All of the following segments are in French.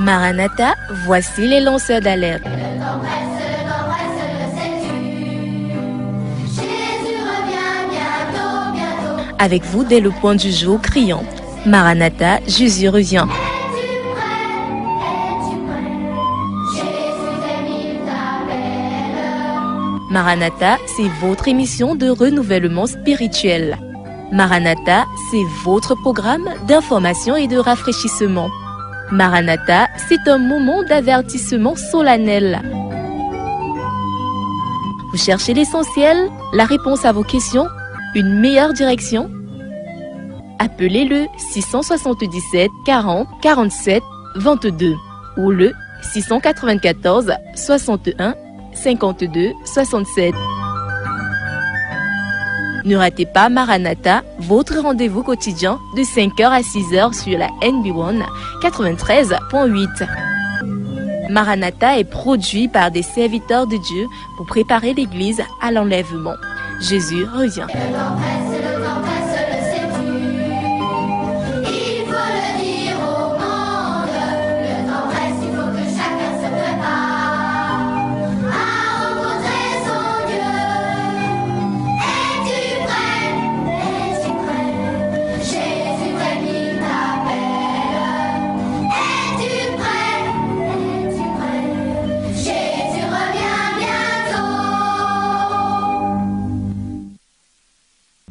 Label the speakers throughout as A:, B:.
A: Maranatha, voici les lanceurs d'alerte. Avec vous dès le point du jour criant Maranatha, Jésus revient. Maranatha, c'est votre émission de renouvellement spirituel. Maranatha, c'est votre programme d'information et de rafraîchissement. Maranatha, c'est un moment d'avertissement solennel. Vous cherchez l'essentiel, la réponse à vos questions, une meilleure direction? Appelez le 677 40 47 22 ou le 694 61 52 67. Ne ratez pas Maranatha, votre rendez-vous quotidien de 5h à 6h sur la NB1 93.8. Maranatha est produit par des serviteurs de Dieu pour préparer l'Église à l'enlèvement. Jésus revient.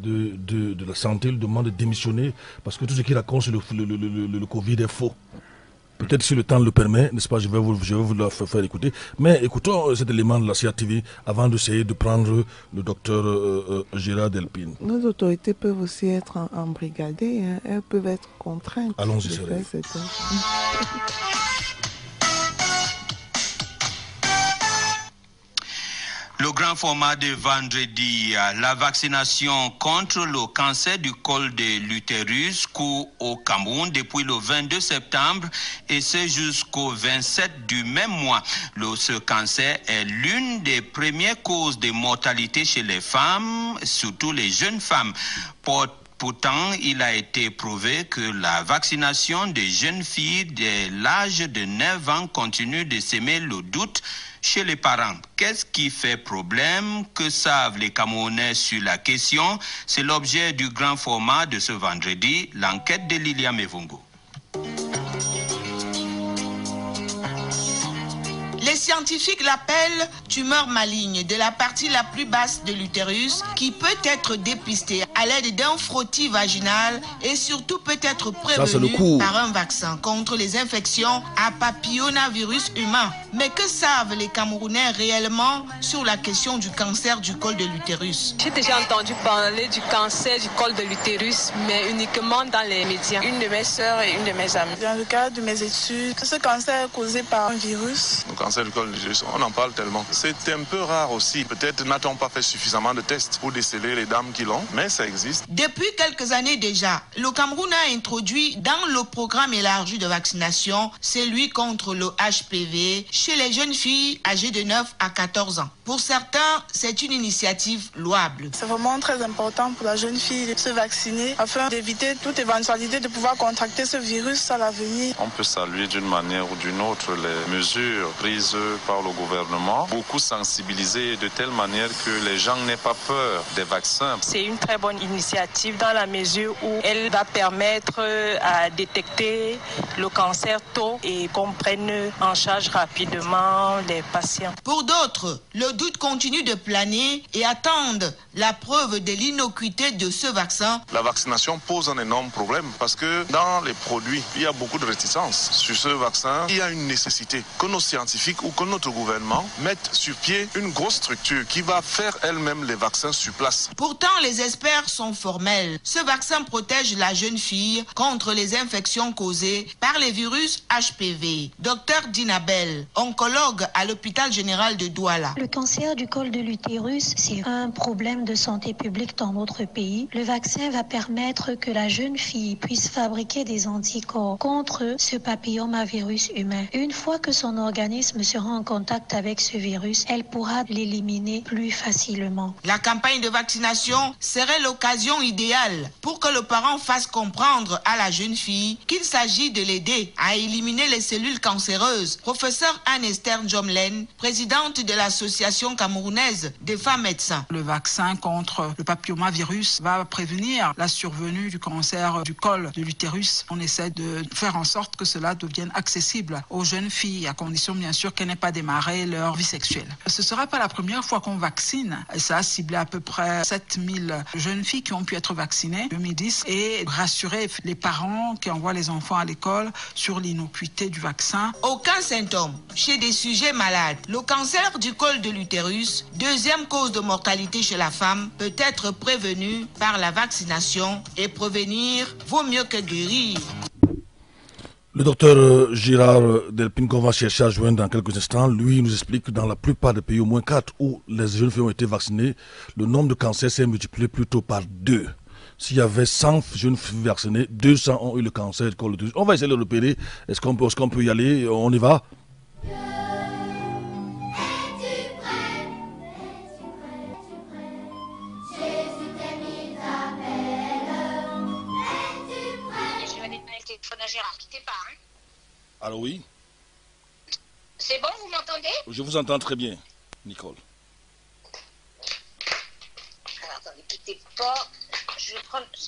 B: De la santé lui demande de démissionner parce que tout ce qu'il raconte sur le Covid est faux. Peut-être si le temps le permet, n'est-ce pas, je vais vous la faire écouter. Mais écoutons cet élément de la CRTV avant d'essayer de prendre le docteur Gérard Delpine.
C: Nos autorités peuvent aussi être embrigadées, hein. Elles peuvent être contraintes.
B: Allons-y, c'est vrai.
D: Le grand format de vendredi, la vaccination contre le cancer du col de l'utérus court au Cameroun depuis le 22 septembre et c'est jusqu'au 27 du même mois. Ce cancer est l'une des premières causes de mortalité chez les femmes, surtout les jeunes femmes. Pourtant, il a été prouvé que la vaccination des jeunes filles dès l'âge de 9 ans continue de semer le doute chez les parents. Qu'est-ce qui fait problème? Que savent les Camerounais sur la question? C'est l'objet du grand format de ce vendredi, l'enquête de Lilia Mevungo.
E: Les scientifiques l'appellent tumeur maligne de la partie la plus basse de l'utérus qui peut être dépistée à l'aide d'un frottis vaginal et surtout peut être prévenue par un vaccin contre les infections à papillomavirus humain. Mais que savent les Camerounais réellement sur la question du cancer du col de l'utérus?
F: J'ai déjà entendu parler du cancer du col de l'utérus, mais uniquement dans les médias. Une de mes sœurs et une de mes amies.
G: Dans le cadre de mes études, ce cancer est causé par un virus.
H: Le cancer du col de l'utérus, on en parle tellement. C'est un peu rare aussi. Peut-être n'a-t-on pas fait suffisamment de tests pour déceler les dames qui l'ont, mais ça existe.
E: Depuis quelques années déjà, le Cameroun a introduit dans le programme élargi de vaccination celui contre le HPV chez les jeunes filles âgées de 9 à 14 ans. Pour certains, c'est une initiative louable.
G: C'est vraiment très important pour la jeune fille de se vacciner afin d'éviter toute éventualité de pouvoir contracter ce virus à l'avenir.
H: On peut saluer d'une manière ou d'une autre les mesures prises par le gouvernement, beaucoup sensibiliser de telle manière que les gens n'aient pas peur des vaccins.
F: C'est une très bonne initiative dans la mesure où elle va permettre à détecter le cancer tôt et qu'on prenne en charge rapidement les patients.
E: Pour d'autres, le doute continue de planer et attendent la preuve de l'innocuité de ce vaccin.
H: La vaccination pose un énorme problème parce que dans les produits, il y a beaucoup de réticences. Sur ce vaccin, il y a une nécessité que nos scientifiques ou que notre gouvernement mettent sur pied une grosse structure qui va faire elle-même les vaccins sur place.
E: Pourtant, les experts sont formels. Ce vaccin protège la jeune fille contre les infections causées par les virus HPV. Docteur Dinabel, oncologue à l'hôpital général de Douala.
I: Le cancer du col de l'utérus, c'est un problème de santé publique dans notre pays. Le vaccin va permettre que la jeune fille puisse fabriquer des anticorps contre ce papillomavirus humain. Une fois que son organisme sera en contact avec ce virus, elle pourra l'éliminer plus facilement.
E: La campagne de vaccination serait le l'occasion idéale pour que le parent fasse comprendre à la jeune fille qu'il s'agit de l'aider à éliminer les cellules cancéreuses. Professeur Anne-Esther Njomlen, présidente de l'Association camerounaise des femmes médecins.
J: Le vaccin contre le papillomavirus va prévenir la survenue du cancer du col de l'utérus. On essaie de faire en sorte que cela devienne accessible aux jeunes filles, à condition bien sûr qu'elles n'aient pas démarré leur vie sexuelle. Ce ne sera pas la première fois qu'on vaccine. Ça a ciblé à peu près 7000 jeunes filles qui ont pu être vaccinées en 2010 et rassurer les parents qui envoient les enfants à l'école sur l'innocuité du vaccin.
E: Aucun symptôme chez des sujets malades. Le cancer du col de l'utérus, deuxième cause de mortalité chez la femme, peut être prévenu par la vaccination et prévenir vaut mieux que guérir.
B: Le docteur Gérard Delpine, qu'on va chercher à joindre dans quelques instants, lui nous explique que dans la plupart des pays, au moins 4 où les jeunes filles ont été vaccinées, le nombre de cancers s'est multiplié plutôt par 2. S'il y avait 100 jeunes filles vaccinées, 200 ont eu le cancer du col de l'utérus. On va essayer de le repérer. Est-ce qu'on peut y aller? On y va?
K: Gérard, quittez pas, hein.
B: Alors oui.
K: C'est bon, vous m'entendez?
B: Je vous entends très bien, Nicole.
K: Alors attendez, quittez pas. C'est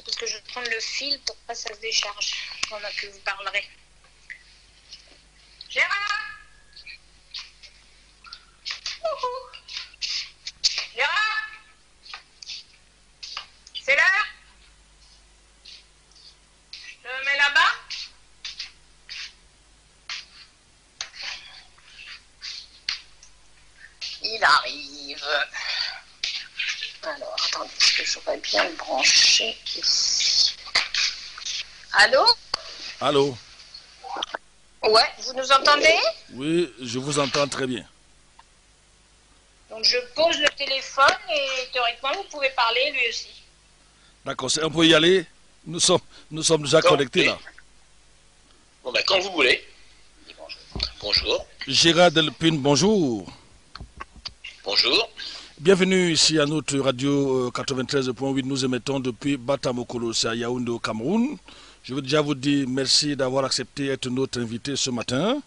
K: parce que je vais prendre le fil pour pas que ça se décharge pendant que vous parlerez. Gérard! Coucou! Gérard! C'est l'heure? Je te mets là-bas? Il arrive. Alors, attendez, est-ce que j'aurais bien le branché ici? Allô?
B: Allô?
K: Ouais, vous nous entendez?
B: Oui, je vous entends très bien.
K: Donc, je pose le téléphone et théoriquement, vous pouvez parler lui aussi.
B: D'accord, on peut y aller? Nous sommes déjà connectés là.
L: Bon, ben, quand vous voulez. Bonjour.
B: Gérard Delpine, bonjour.
L: Bonjour.
B: Bienvenue ici à notre radio 93.8. Nous émettons depuis Batamokolo, c'est à Yaoundé au Cameroun. Je veux déjà vous dire merci d'avoir accepté d'être notre invité ce matin.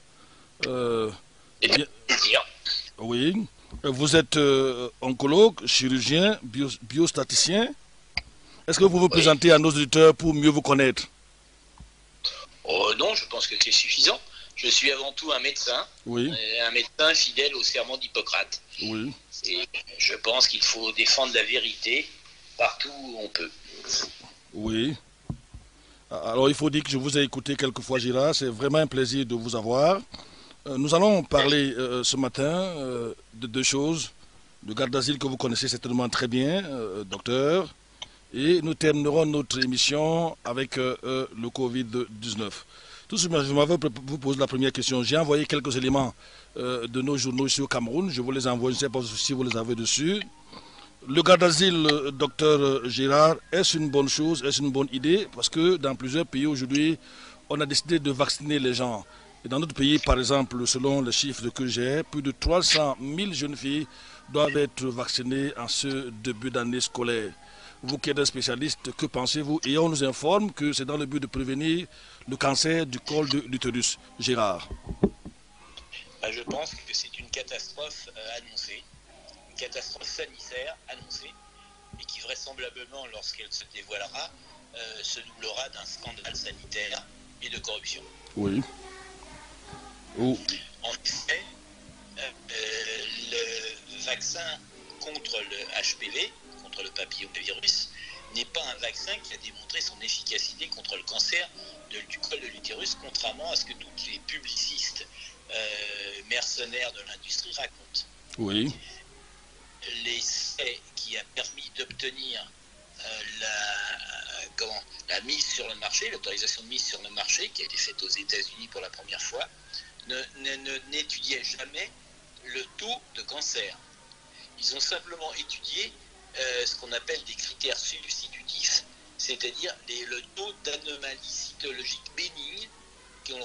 B: Oui. Vous êtes oncologue, chirurgien, biostaticien. Est-ce que vous vous présentez à nos auditeurs pour mieux vous connaître?
L: Non, je pense que c'est suffisant. Je suis avant tout un médecin, un médecin fidèle au serment d'Hippocrate.
B: Oui.
L: Et je pense qu'il faut défendre la vérité partout où on peut.
B: Oui. Alors il faut dire que je vous ai écouté quelques fois, Gérard. C'est vraiment un plaisir de vous avoir. Nous allons parler ce matin de deux choses. Le garde d'asile que vous connaissez certainement très bien, docteur. Et nous terminerons notre émission avec le Covid-19. Tout ce que je m'avais vous poser la première question. J'ai envoyé quelques éléments de nos journaux ici au Cameroun. Je vous les envoie, je ne sais pas si vous les avez dessus. Le garde d'asile, docteur Gérard, est-ce une bonne chose, est-ce une bonne idée? Parce que dans plusieurs pays aujourd'hui, on a décidé de vacciner les gens. Et dans notre pays, par exemple, selon les chiffres que j'ai, plus de 300 000 jeunes filles doivent être vaccinées en ce début d'année scolaire. Vous qui êtes un spécialiste, que pensez-vous? Et on nous informe que c'est dans le but de prévenir le cancer du col de l'utérus. Gérard.
L: Je pense que c'est une catastrophe annoncée, une catastrophe sanitaire annoncée, et qui vraisemblablement, lorsqu'elle se dévoilera, se doublera d'un scandale sanitaire et de corruption.
B: Oui. Oh.
L: En effet, le vaccin contre le HPV, contre le papillomavirus, n'est pas un vaccin qui a démontré son efficacité contre le cancer du col de l'utérus, contrairement à ce que tous les publicistes mercenaires de l'industrie racontent.
B: Oui.
L: L'essai qui a permis d'obtenir la mise sur le marché, l'autorisation de mise sur le marché, qui a été faite aux États-Unis pour la première fois, n'étudiait jamais le taux de cancer. Ils ont simplement étudié ce qu'on appelle des critères substitutifs, c'est-à-dire le taux d'anomalies cytologiques bénignes qu'on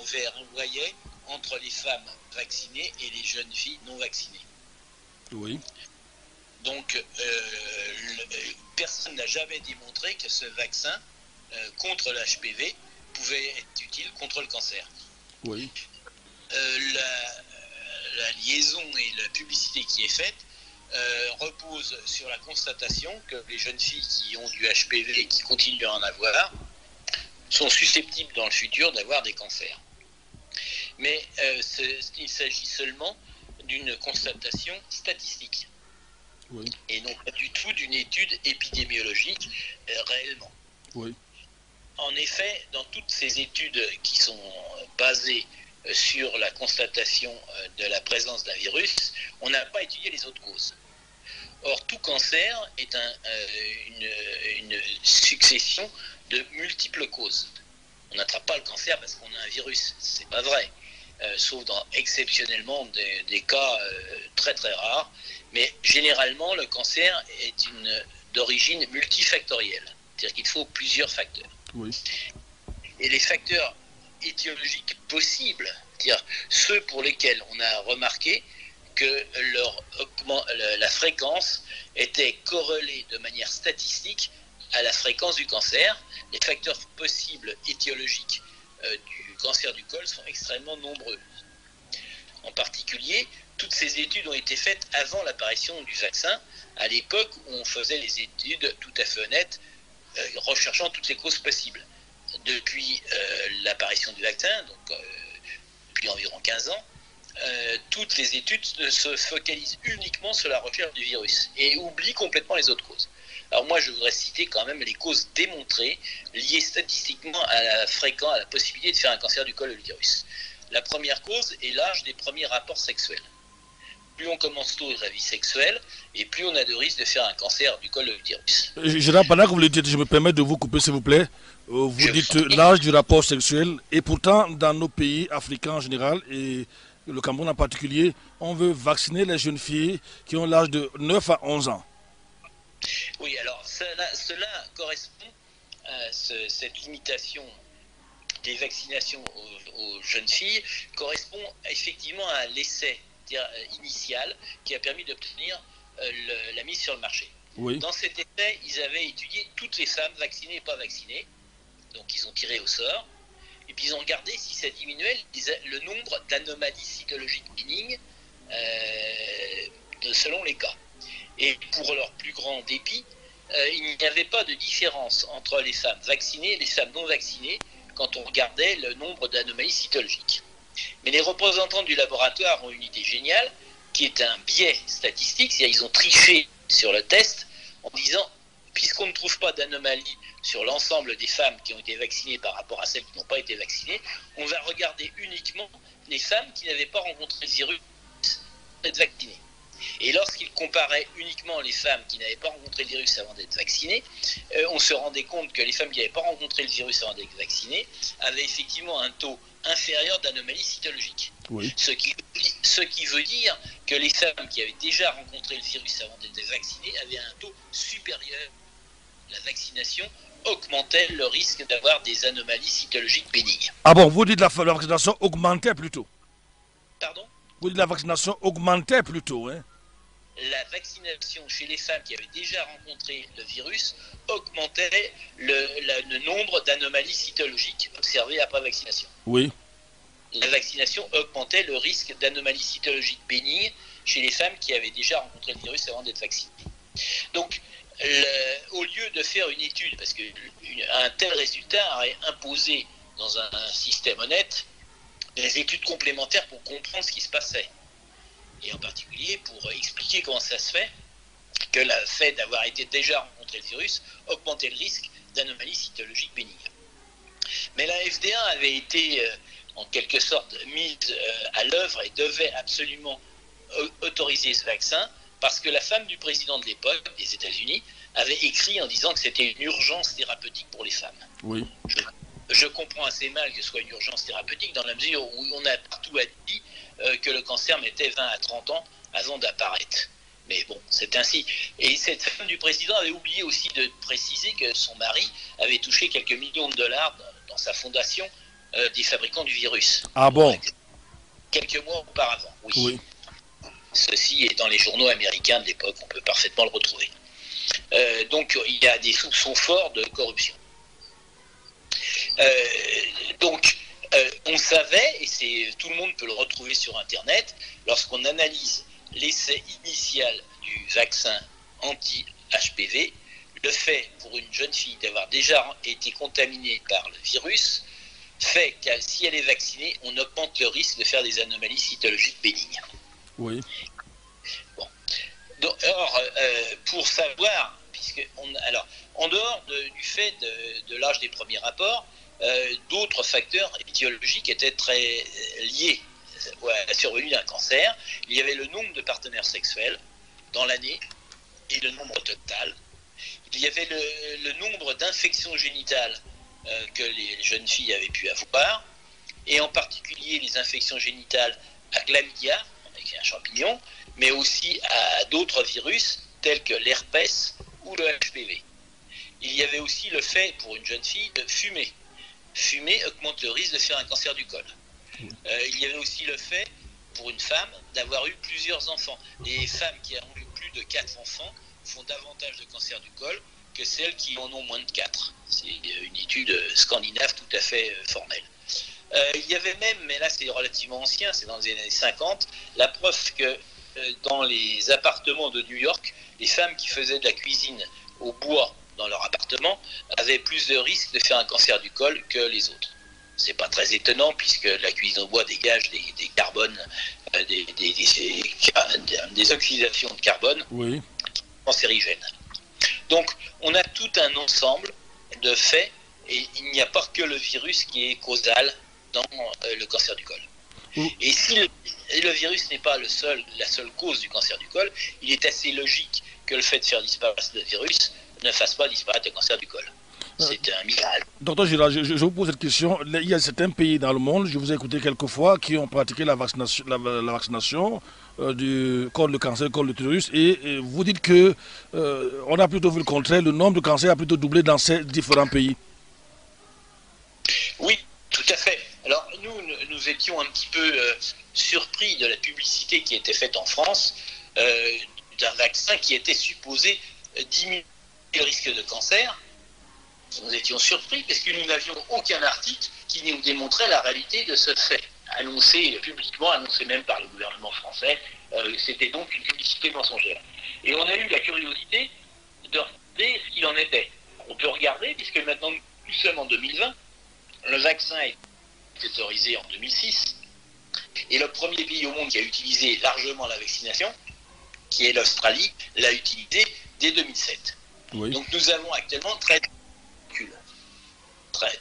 L: voyait entre les femmes vaccinées et les jeunes filles non vaccinées.
B: Oui.
L: Donc, personne n'a jamais démontré que ce vaccin contre l'HPV pouvait être utile contre le cancer.
B: Oui.
L: La liaison et la publicité qui est faite repose sur la constatation que les jeunes filles qui ont du HPV et qui continuent à en avoir sont susceptibles dans le futur d'avoir des cancers. Mais il s'agit seulement d'une constatation statistique.
B: Oui.
L: Et non pas du tout d'une étude épidémiologique réellement.
B: Oui.
L: En effet, dans toutes ces études qui sont basées sur la constatation de la présence d'un virus, on n'a pas étudié les autres causes. Or, tout cancer est une succession de multiples causes. On n'attrape pas le cancer parce qu'on a un virus, c'est pas vrai. Sauf dans exceptionnellement des cas très très rares. Mais généralement, le cancer est d'origine multifactorielle. C'est-à-dire qu'il faut plusieurs facteurs.
B: Oui.
L: Et les facteurs étiologiques possibles, c'est-à-dire ceux pour lesquels on a remarqué que la fréquence était corrélée de manière statistique à la fréquence du cancer, les facteurs possibles étiologiques du cancer du col sont extrêmement nombreux. En particulier, toutes ces études ont été faites avant l'apparition du vaccin, à l'époque où on faisait les études tout à fait honnêtes, recherchant toutes les causes possibles. Depuis l'apparition du vaccin, donc depuis environ 15 ans, toutes les études se focalisent uniquement sur la recherche du virus et oublient complètement les autres causes. Alors moi, je voudrais citer quand même les causes démontrées, liées statistiquement à la possibilité de faire un cancer du col de l'utérus. La première cause est l'âge des premiers rapports sexuels. Plus on commence tôt la vie sexuelle, et plus on a de risques de faire un cancer du col de l'utérus.
B: Gérard, pendant que vous le dites, je me permets de vous couper, s'il vous plaît. Vous dites l'âge du rapport sexuel, et pourtant, dans nos pays africains en général, et le Cameroun en particulier, on veut vacciner les jeunes filles qui ont l'âge de 9 à 11 ans.
L: Oui, alors cela correspond à cette limitation des vaccinations aux jeunes filles, correspond effectivement à l'essai initial qui a permis d'obtenir la mise sur le marché.
B: Oui.
L: Dans cet essai, ils avaient étudié toutes les femmes vaccinées et pas vaccinées, donc ils ont tiré au sort, et puis ils ont regardé si ça diminuait le nombre d'anomalies cytologiques bénignes selon les cas. Et pour leur plus grand dépit, il n'y avait pas de différence entre les femmes vaccinées et les femmes non vaccinées quand on regardait le nombre d'anomalies cytologiques. Mais les représentants du laboratoire ont une idée géniale, qui est un biais statistique, c'est-à-dire ils ont triché sur le test en disant, puisqu'on ne trouve pas d'anomalie sur l'ensemble des femmes qui ont été vaccinées par rapport à celles qui n'ont pas été vaccinées, on va regarder uniquement les femmes qui n'avaient pas rencontré le virus d'être vaccinées. Et lorsqu'ils comparaient uniquement les femmes qui n'avaient pas rencontré le virus avant d'être vaccinées, on se rendait compte que les femmes qui n'avaient pas rencontré le virus avant d'être vaccinées avaient effectivement un taux inférieur d'anomalies cytologiques.
B: Oui.
L: Ce qui veut dire que les femmes qui avaient déjà rencontré le virus avant d'être vaccinées avaient un taux supérieur. La vaccination augmentait le risque d'avoir des anomalies cytologiques bénignes.
B: Ah bon, vous dites la vaccination augmentait plutôt?
L: Pardon?
B: Vous dites la vaccination augmentait plutôt, hein?
L: La vaccination chez les femmes qui avaient déjà rencontré le virus augmentait le nombre d'anomalies cytologiques observées après vaccination.
B: Oui.
L: La vaccination augmentait le risque d'anomalies cytologiques bénignes chez les femmes qui avaient déjà rencontré le virus avant d'être vaccinées. Donc, au lieu de faire une étude, parce qu'un tel résultat aurait imposé dans un système honnête des études complémentaires pour comprendre ce qui se passait. Et en particulier pour expliquer comment ça se fait que le fait d'avoir été déjà rencontré le virus augmentait le risque d'anomalies cytologiques bénignes. Mais la FDA avait été en quelque sorte mise à l'œuvre et devait absolument autoriser ce vaccin parce que la femme du président de l'époque des États-Unis avait écrit en disant que c'était une urgence thérapeutique pour les femmes.
B: Oui.
L: Je comprends assez mal que ce soit une urgence thérapeutique dans la mesure où on a partout dit que le cancer mettait 20 à 30 ans avant d'apparaître. Mais bon, c'est ainsi. Et cette femme du président avait oublié aussi de préciser que son mari avait touché quelques millions de dollars dans sa fondation des fabricants du virus.
B: Ah bon?
L: Quelques mois auparavant, oui.
B: Oui.
L: Ceci est dans les journaux américains de l'époque, on peut parfaitement le retrouver. Donc il y a des soupçons forts de corruption. On savait, et tout le monde peut le retrouver sur Internet, lorsqu'on analyse l'essai initial du vaccin anti-HPV, le fait pour une jeune fille d'avoir déjà été contaminée par le virus fait que si elle est vaccinée, on augmente le risque de faire des anomalies cytologiques bénignes.
B: Oui.
L: Bon. Alors, pour savoir, en dehors du fait de l'âge des premiers rapports, d'autres facteurs étiologiques étaient très liés à la survenue d'un cancer. Il y avait le nombre de partenaires sexuels dans l'année et le nombre total. Il y avait le nombre d'infections génitales que les jeunes filles avaient pu avoir, et en particulier les infections génitales à chlamydia, avec un champignon, mais aussi à d'autres virus tels que l'herpès ou le HPV. Il y avait aussi le fait pour une jeune fille de fumer. Fumer augmente le risque de faire un cancer du col. Il y avait aussi le fait pour une femme d'avoir eu plusieurs enfants. Les femmes qui ont eu plus de 4 enfants font davantage de cancer du col que celles qui en ont moins de 4. C'est une étude scandinave tout à fait formelle. Il y avait même, mais là c'est relativement ancien, c'est dans les années 50, la preuve que dans les appartements de New York, les femmes qui faisaient de la cuisine au bois dans leur appartement avaient plus de risques de faire un cancer du col que les autres. C'est pas très étonnant puisque la cuisine au bois dégage des carbones, des oxydations de carbone cancérigènes. Donc on a tout un ensemble de faits et il n'y a pas que le virus qui est causal dans le cancer du col. Et si le virus n'est pas la seule cause du cancer du col, il est assez logique que le fait de faire disparaître le virus ne fasse pas disparaître le cancer du col. C'est un miracle.
B: Docteur Girard, je vous pose cette question. Il y a certains pays dans le monde, je vous ai écouté quelques fois, qui ont pratiqué la vaccination contre le cancer, contre l'utérus, et vous dites que on a plutôt vu le contraire, le nombre de cancers a plutôt doublé dans ces différents pays.
L: Oui, tout à fait. Alors nous étions un petit peu surpris de la publicité qui était faite en France d'un vaccin qui était supposé diminuer le risque de cancer. Nous étions surpris parce que nous n'avions aucun article qui nous démontrait la réalité de ce fait, annoncé publiquement, annoncé même par le gouvernement français. C'était donc une publicité mensongère. Et on a eu la curiosité de regarder ce qu'il en était. On peut regarder, puisque maintenant nous sommes en 2020, le vaccin est autorisé en 2006, et le premier pays au monde qui a utilisé largement la vaccination, qui est l'Australie, l'a utilisé dès 2007. Oui. Donc nous avons actuellement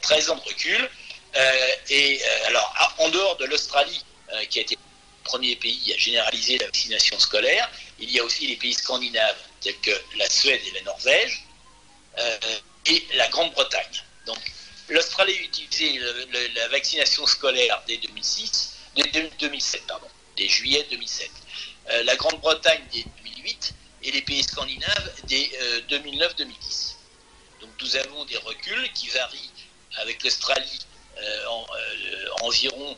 L: 13 ans de recul. Alors, en dehors de l'Australie, qui a été le premier pays à généraliser la vaccination scolaire, il y a aussi les pays scandinaves, tels que la Suède et la Norvège, et la Grande-Bretagne. Donc, l'Australie a utilisé la vaccination scolaire dès 2007, juillet 2007. La Grande-Bretagne dès 2008, et les pays scandinaves dès 2009-2010. Donc nous avons des reculs qui varient avec l'Australie environ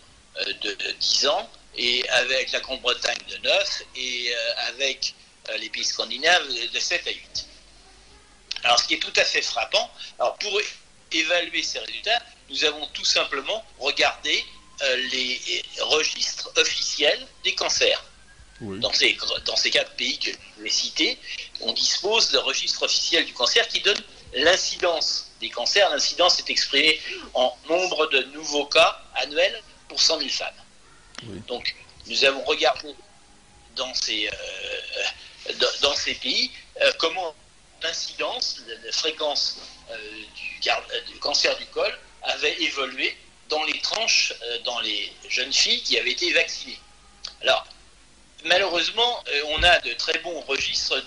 L: de 10 ans, et avec la Grande-Bretagne de 9, et avec les pays scandinaves de 7 à 8. Alors ce qui est tout à fait frappant, alors pour évaluer ces résultats, nous avons tout simplement regardé les registres officiels des cancers. Oui. Dans ces 4 pays que je vais citer, on dispose de registres officiels du cancer qui donnent l'incidence des cancers. L'incidence est exprimée en nombre de nouveaux cas annuels pour 100 000 femmes. Oui. Donc, nous avons regardé dans ces pays comment l'incidence, la fréquence du cancer du col avait évolué dans les tranches, dans les jeunes filles qui avaient été vaccinées. Alors, malheureusement, on a de très bons registres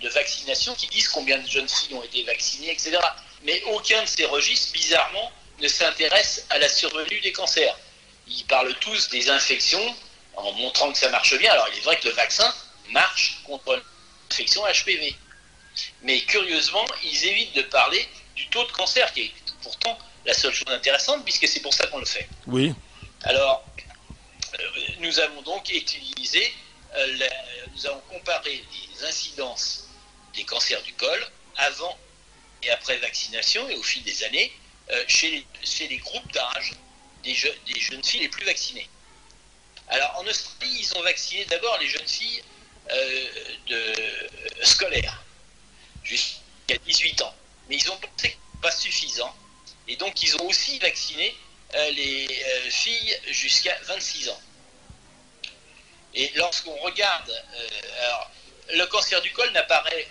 L: de vaccination qui disent combien de jeunes filles ont été vaccinées, etc. Mais aucun de ces registres, bizarrement, ne s'intéresse à la survenue des cancers. Ils parlent tous des infections en montrant que ça marche bien. Alors, il est vrai que le vaccin marche contre l'infection HPV. Mais curieusement, ils évitent de parler du taux de cancer, qui est pourtant la seule chose intéressante, puisque c'est pour ça qu'on le fait.
B: Oui.
L: Alors, nous avons donc utilisé, nous avons comparé les incidences des cancers du col avant et après vaccination et au fil des années chez les groupes d'âge des jeunes filles les plus vaccinées. Alors en Australie, ils ont vacciné d'abord les jeunes filles scolaires jusqu'à 18 ans. Mais ils ont pensé que ce n'était pas suffisant. Et donc ils ont aussi vacciné les filles jusqu'à 26 ans. Et lorsqu'on regarde, alors, le cancer du col n'apparaît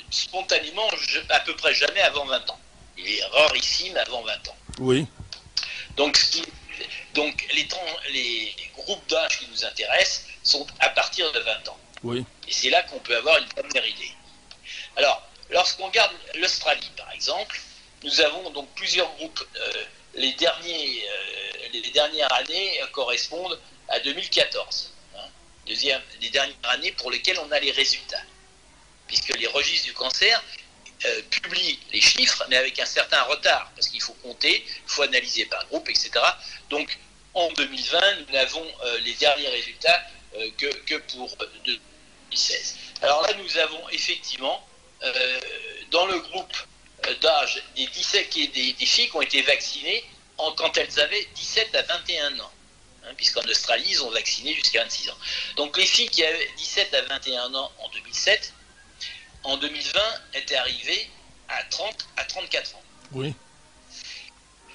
L: spontanément à peu près jamais avant 20 ans. Il est rarissime avant 20 ans.
B: Oui.
L: Donc les groupes d'âge qui nous intéressent sont à partir de 20 ans.
B: Oui.
L: Et c'est là qu'on peut avoir une première idée. Alors, lorsqu'on regarde l'Australie, par exemple, nous avons donc plusieurs groupes. Les dernières années correspondent à 2014. Les dernières années pour lesquelles on a les résultats. Puisque les registres du cancer publient les chiffres, mais avec un certain retard, parce qu'il faut compter, il faut analyser par groupe, etc. Donc, en 2020, nous n'avons les derniers résultats que pour 2016. Alors là, nous avons effectivement, dans le groupe d'âge des filles qui ont été vaccinées quand elles avaient 17 à 21 ans. Puisqu'en Australie, ils ont vacciné jusqu'à 26 ans. Donc les filles qui avaient 17 à 21 ans en 2007, en 2020, étaient arrivées à 30 à 34 ans.
B: Oui.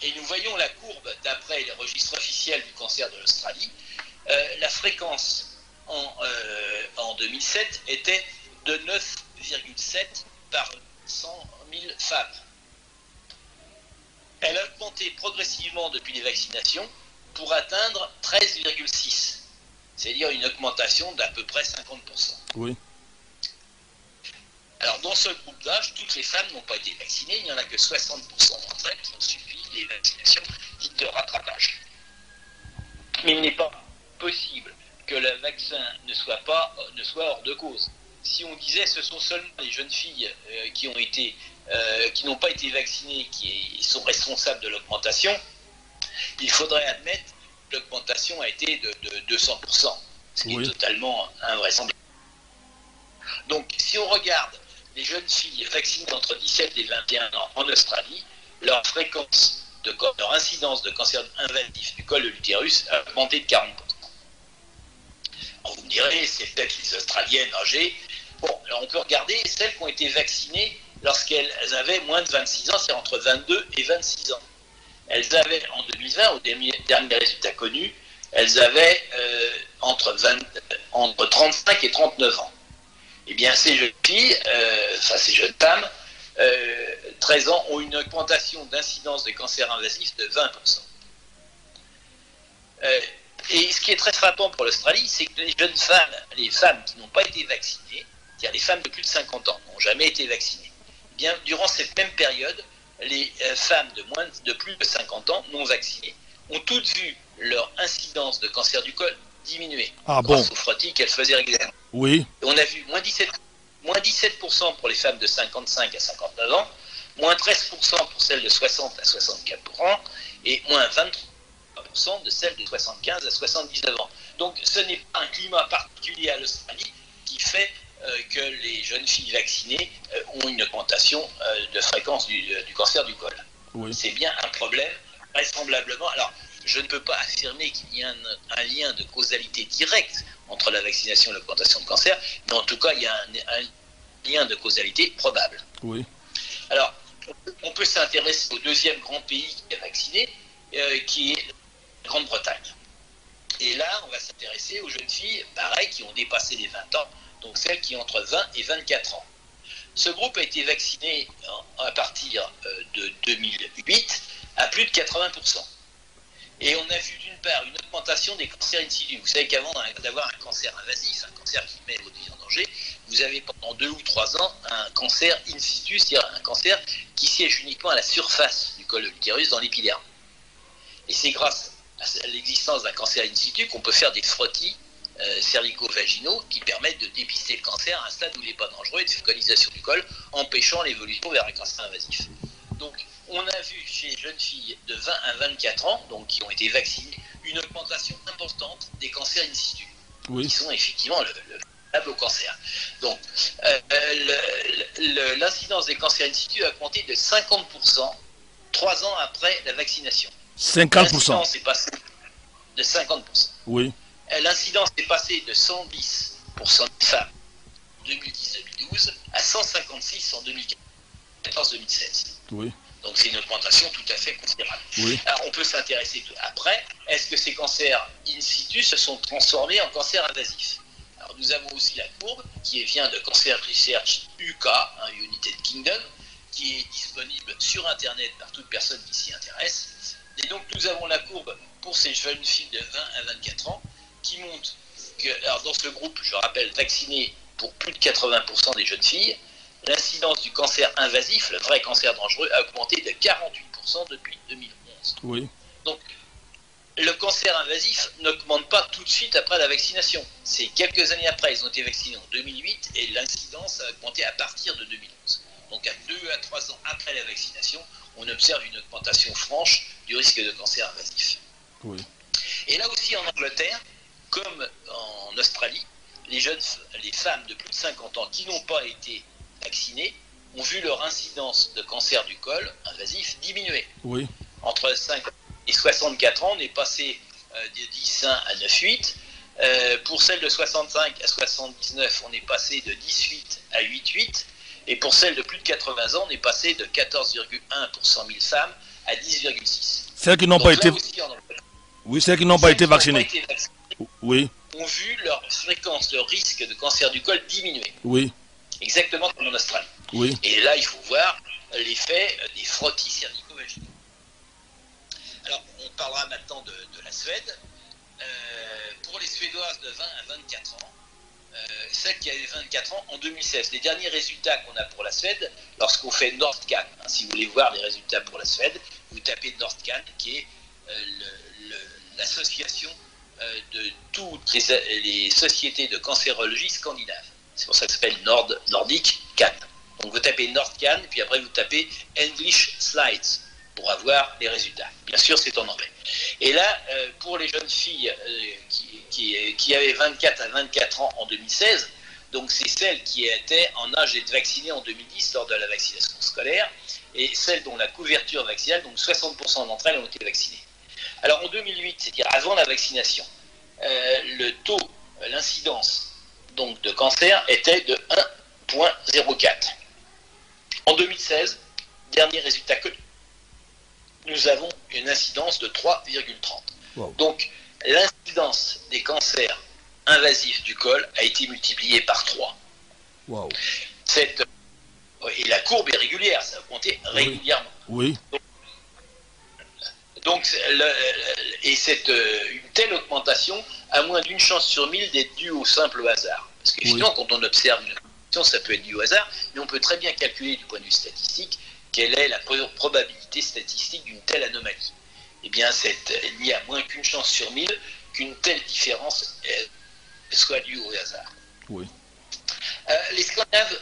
L: Et nous voyons la courbe d'après les registres officiels du cancer de l'Australie. La fréquence en 2007 était de 9,7 par 100 000 femmes. Elle a augmenté progressivement depuis les vaccinations pour atteindre 13,6. C'est-à-dire une augmentation d'à peu près 50%.
B: Oui.
L: Alors, dans ce groupe d'âge, toutes les femmes n'ont pas été vaccinées. Il n'y en a que 60% d'entre elles qui ont suivi les vaccinations dites de rattrapage. Mais il n'est pas possible que le vaccin ne soit hors de cause. Si on disait ce sont seulement les jeunes filles qui n'ont pas été vaccinées qui sont responsables de l'augmentation, il faudrait admettre que l'augmentation a été de 200%, ce qui est totalement invraisemblable. Donc, si on regarde les jeunes filles vaccinées entre 17 et 21 ans en Australie, leur incidence de cancer invasif du col de l'utérus a augmenté de 40%. Alors, vous me direz, c'est peut-être les Australiennes âgées. Bon, alors on peut regarder celles qui ont été vaccinées lorsqu'elles avaient moins de 26 ans, c'est entre 22 et 26 ans. Elles avaient, en 2020, au dernier résultat connu, elles avaient entre 35 et 39 ans. Eh bien, ces jeunes filles, ces jeunes femmes, 13 ans, ont une augmentation d'incidence de cancer invasif de 20%. Et ce qui est très frappant pour l'Australie, c'est que les femmes qui n'ont pas été vaccinées, c'est-à-dire les femmes de plus de 50 ans, n'ont jamais été vaccinées. Eh bien, durant cette même période, les femmes de plus de 50 ans non vaccinées ont toutes vu leur incidence de cancer du col diminuer grâce aux frottis qu'elles faisaient régulièrement.
B: Oui.
L: Et on a vu moins 17% pour les femmes de 55 à 59 ans, moins 13% pour celles de 60 à 64 ans et moins 23% de celles de 75 à 79 ans. Donc ce n'est pas un climat particulier à l'Australie qui fait que les jeunes filles vaccinées ont une augmentation de fréquence du cancer du col.
B: Oui. C'est
L: bien un problème, vraisemblablement. Alors, je ne peux pas affirmer qu'il y a un lien de causalité directe entre la vaccination et l'augmentation de cancer, mais en tout cas, il y a un lien de causalité probable.
B: Oui.
L: Alors, on peut s'intéresser au deuxième grand pays qui est vacciné, qui est la Grande-Bretagne. Et là, on va s'intéresser aux jeunes filles, pareil, qui ont dépassé les 20 ans, donc celles qui ont entre 20 et 24 ans. Ce groupe a été vacciné à partir de 2008 à plus de 80%. Et on a vu d'une part une augmentation des cancers in situ. Vous savez qu'avant d'avoir un cancer invasif, un cancer qui met votre vie en danger, vous avez pendant 2 ou 3 ans un cancer in situ, c'est-à-dire un cancer qui siège uniquement à la surface du col de l'utérus dans l'épiderme. Et c'est grâce à l'existence d'un cancer in situ qu'on peut faire des frottis cervico-vaginaux qui permettent de dépister le cancer à un stade où il n'est pas dangereux et de focalisation du col, empêchant l'évolution vers un cancer invasif. Donc, on a vu chez les jeunes filles de 20 à 24 ans, donc qui ont été vaccinées, une augmentation importante des cancers in situ, qui sont effectivement le au cancer. Donc, l'incidence des cancers in situ a augmenté de 50% 3 ans après la vaccination.
B: 50%.
L: L'incidence est passée de 50%.
B: Oui.
L: L'incidence est passée de 110% de femmes en 2010-2012 à 156 en 2014-2016.
B: Oui.
L: Donc c'est une augmentation tout à fait considérable.
B: Oui.
L: Alors on peut s'intéresser après, est-ce que ces cancers in situ se sont transformés en cancers invasifs? Alors nous avons aussi la courbe qui vient de Cancer Research UK, United Kingdom, qui est disponible sur Internet par toute personne qui s'y intéresse. Et donc nous avons la courbe pour ces jeunes filles de 20 à 24 ans qui montre que, alors dans ce groupe, je rappelle, vacciné pour plus de 80% des jeunes filles, l'incidence du cancer invasif, le vrai cancer dangereux, a augmenté de 48% depuis 2011.
B: Oui.
L: Donc, le cancer invasif n'augmente pas tout de suite après la vaccination. C'est quelques années après, ils ont été vaccinés en 2008 et l'incidence a augmenté à partir de 2011. Donc, à 2 à 3 ans après la vaccination, on observe une augmentation franche du risque de cancer invasif.
B: Oui.
L: Et là aussi, en Angleterre, comme en Australie, les femmes de plus de 50 ans qui n'ont pas été vaccinés ont vu leur incidence de cancer du col invasif diminuer.
B: Oui.
L: Entre 5 et 64 ans, on est passé de 10,1 à 9,8. Pour celles de 65 à 79, on est passé de 18 à 8,8. Et pour celles de plus de 80 ans, on est passé de 14,1 pour 100 000 femmes à 10,6.
B: Celles qui n'ont pas été... Oui, celles qui n'ont pas été vaccinées. Oui.
L: Ont vu leur fréquence de risque de cancer du col diminuer.
B: Oui.
L: Exactement comme en Australie.
B: Oui.
L: Et là, il faut voir l'effet des frottis cervico-vaginaux. Alors, on parlera maintenant de la Suède. Pour les Suédoises de 20 à 24 ans, celles qui avaient 24 ans en 2016, les derniers résultats qu'on a pour la Suède, lorsqu'on fait Nordcan, si vous voulez voir les résultats pour la Suède, vous tapez Nordcan, qui est l'association de toutes les sociétés de cancérologie scandinaves. C'est pour ça que ça s'appelle Nordic Can. Donc vous tapez Nordcan, puis après vous tapez English Slides pour avoir les résultats. Bien sûr, c'est en anglais. Et là, pour les jeunes filles qui avaient 24 à 24 ans en 2016, donc c'est celles qui étaient en âge d'être vaccinées en 2010 lors de la vaccination scolaire, et celles dont la couverture vaccinale, donc 60% d'entre elles ont été vaccinées. Alors en 2008, c'est-à-dire avant la vaccination, le taux, l'incidence donc de cancer était de 1,04. En 2016, dernier résultat que nous avons une incidence de 3,30. Wow. Donc l'incidence des cancers invasifs du col a été multipliée par 3.
B: Wow.
L: Et la courbe est régulière, ça a augmenté régulièrement.
B: Oui.
L: Donc une telle augmentation a moins d'une chance sur 1000 d'être due au simple hasard. Parce qu'évidemment, quand on observe une augmentation, ça peut être dû au hasard, mais on peut très bien calculer du point de vue statistique quelle est la probabilité statistique d'une telle anomalie. Eh bien, il y a moins qu'une chance sur 1000 qu'une telle différence soit due au hasard.
B: Oui.
L: Les Scandinaves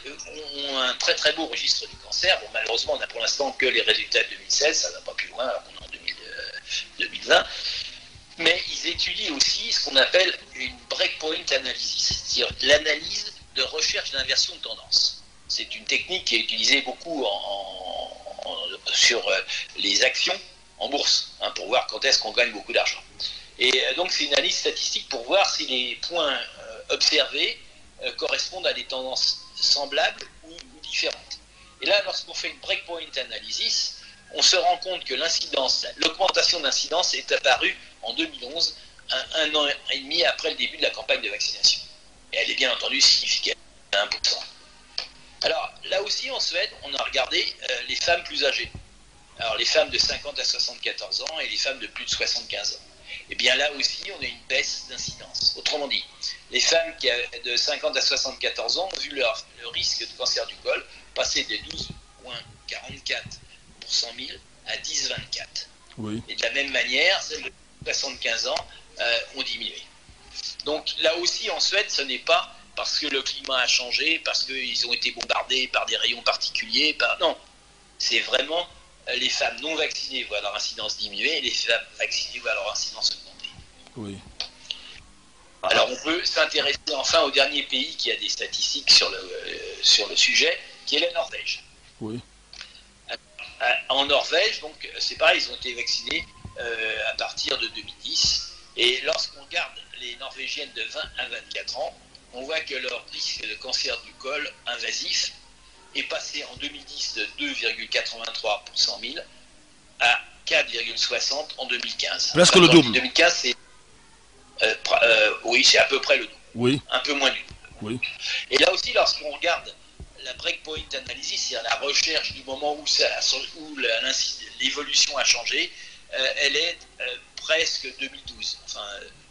L: ont un très très beau registre du cancer. Bon, malheureusement, on n'a pour l'instant que les résultats de 2016, ça ne va pas plus loin, alors qu'on est en 2020. Mais ils étudient aussi ce qu'on appelle une breakpoint analysis, c'est-à-dire l'analyse de recherche d'inversion de tendance. C'est une technique qui est utilisée beaucoup sur les actions en bourse, pour voir quand est-ce qu'on gagne beaucoup d'argent. Et donc c'est une analyse statistique pour voir si les points observés correspondent à des tendances semblables ou différentes. Et là, lorsqu'on fait une breakpoint analysis, on se rend compte que l'augmentation d'incidence est apparue en 2011, un an et demi après le début de la campagne de vaccination. Et elle est bien entendu significative, à 1%. Alors, là aussi, en Suède, on a regardé les femmes plus âgées. Alors, les femmes de 50 à 74 ans et les femmes de plus de 75 ans. Et bien là aussi, on a une baisse d'incidence. Autrement dit, les femmes de 50 à 74 ans ont vu le risque de cancer du col passer de 12,44 pour 100 000 à 10,24.
B: Oui. Et
L: de la même manière, celles de 75 ans ont diminué. Donc là aussi, en Suède, ce n'est pas parce que le climat a changé, parce qu'ils ont été bombardés par des rayons particuliers. Non, c'est vraiment les femmes non vaccinées voient leur incidence diminuer et les femmes vaccinées voient leur incidence augmenter.
B: Oui.
L: Alors on peut s'intéresser enfin au dernier pays qui a des statistiques sur le sujet, qui est la Norvège.
B: Oui.
L: En Norvège, donc c'est pareil, ils ont été vaccinés à partir de 2010. Et lorsqu'on regarde les Norvégiennes de 20 à 24 ans, on voit que leur risque de cancer du col invasif est passé en 2010 de 2,83 pour 100 000 à 4,60 en 2015.
B: Presque le double.
L: 2015, c'est oui, c'est à peu près le double.
B: Oui.
L: Un peu moins du double.
B: Oui.
L: Et là aussi, lorsqu'on regarde la breakpoint analysis, c'est-à-dire la recherche du moment où l'évolution a changé, elle est presque 2012. Enfin,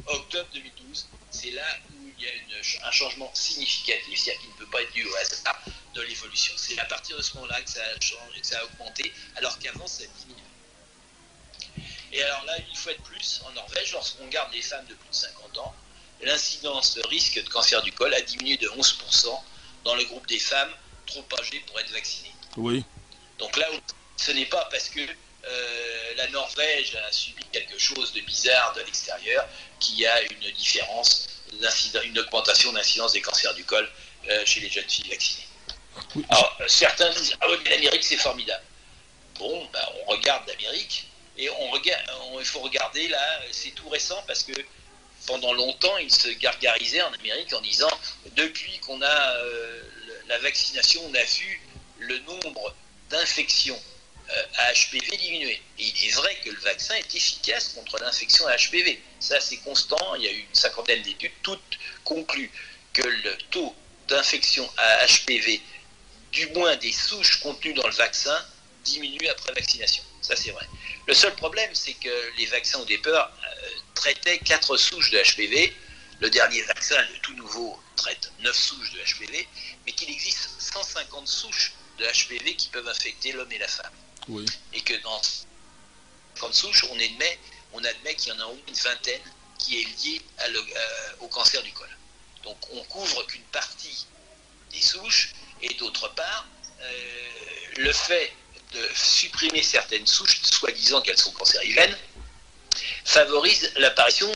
L: octobre 2012, c'est là où il y a un changement significatif, c'est-à-dire qu'il ne peut pas être dû au hasard de l'évolution. C'est à partir de ce moment-là que ça a changé, que ça a augmenté, alors qu'avant, ça diminuait. Et alors là, une fois de plus, en Norvège, lorsqu'on regarde les femmes de plus de 50 ans, l'incidence de risque de cancer du col a diminué de 11% dans le groupe des femmes trop âgées pour être vaccinées.
B: Oui.
L: Donc là, ce n'est pas parce que la Norvège a subi quelque chose de bizarre de l'extérieur qu'il y a une différence, une augmentation d'incidence des cancers du col chez les jeunes filles vaccinées. Oui. Alors, certains disent « Ah oui, mais l'Amérique, c'est formidable ». Bon, ben, on regarde l'Amérique. Et il faut regarder là, c'est tout récent parce que pendant longtemps, ils se gargarisaient en Amérique en disant depuis qu'on a la vaccination, on a vu le nombre d'infections à HPV diminuer. Et il est vrai que le vaccin est efficace contre l'infection à HPV. Ça, c'est constant. Il y a eu une cinquantaine d'études, toutes concluent que le taux d'infection à HPV, du moins des souches contenues dans le vaccin, diminue après vaccination. Ça, c'est vrai. Le seul problème, c'est que les vaccins au départ traitaient 4 souches de HPV. Le dernier vaccin, le tout nouveau, traite 9 souches de HPV, mais qu'il existe 150 souches de HPV qui peuvent infecter l'homme et la femme.
B: Oui.
L: Et que dans 50 souches, on admet qu'il y en a au moins une vingtaine qui est liée au cancer du col. Donc on couvre qu'une partie des souches, et d'autre part, le fait de supprimer certaines souches, soi-disant qu'elles sont cancérigènes, favorise l'apparition